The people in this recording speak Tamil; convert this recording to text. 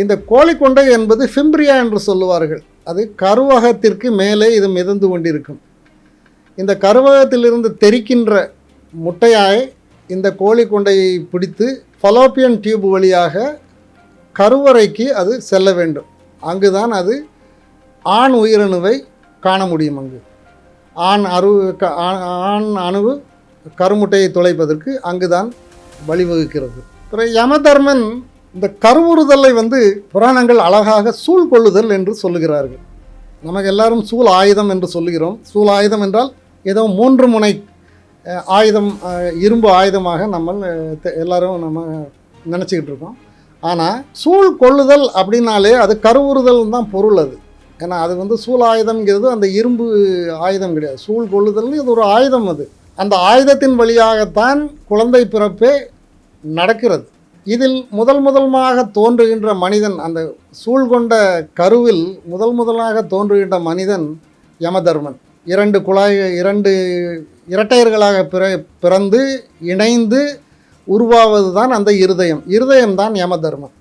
இந்த கோழிக்கொண்டை என்பது ஃபிம்ப்ரியா என்று சொல்லுவார்கள். அது கருவகத்திற்கு மேலே இது மிதந்து கொண்டிருக்கும். இந்த கருவகத்திலிருந்து தெறிக்கின்ற முட்டையாய் இந்த கோழிக்கொண்டையை பிடித்து ஃபலோப்பியன் டியூப் வழியாக கருவறைக்கு அது செல்ல வேண்டும். அங்குதான் அது ஆண் உயிரணுவை காண முடியும். அங்கு ஆண் அணுவு கருமுட்டையை துளைப்பதற்கு அங்குதான் வழிவகுக்கிறது. யமதர்மன் இந்த கருவுறுதலை புராணங்கள் அழகாக சூழ் கொள்ளுதல் என்று சொல்லுகிறார்கள். நமக்கு எல்லாரும் சூழ் ஆயுதம் என்று சொல்லுகிறோம். சூழ் ஆயுதம் என்றால் ஏதோ 3 முனை ஆயுதம், இரும்பு ஆயுதமாக நம்ம எல்லாரும் நினச்சிக்கிட்டு இருக்கோம். ஆனால் சூழ் கொள்ளுதல் அப்படின்னாலே அது கருவுறுதல் தான் பொருள். அது ஏன்னா அது சூழ் ஆயுதம்ங்கிறது அந்த இரும்பு ஆயுதம் கிடையாது. சூழ் கொள்ளுதல்னு இது ஒரு ஆயுதம். அது அந்த ஆயுதத்தின் வழியாகத்தான் குழந்தை பிறப்பே நடக்கிறது. இதில் முதலாக தோன்றுகின்ற மனிதன், அந்த சூழ்கொண்ட கருவில் முதலாக தோன்றுகின்ற மனிதன் யமதர்மன். 2 இரட்டையர்களாக பிறந்து இணைந்து உருவாவது தான் அந்த இருதயம் தான் யமதர்மன்.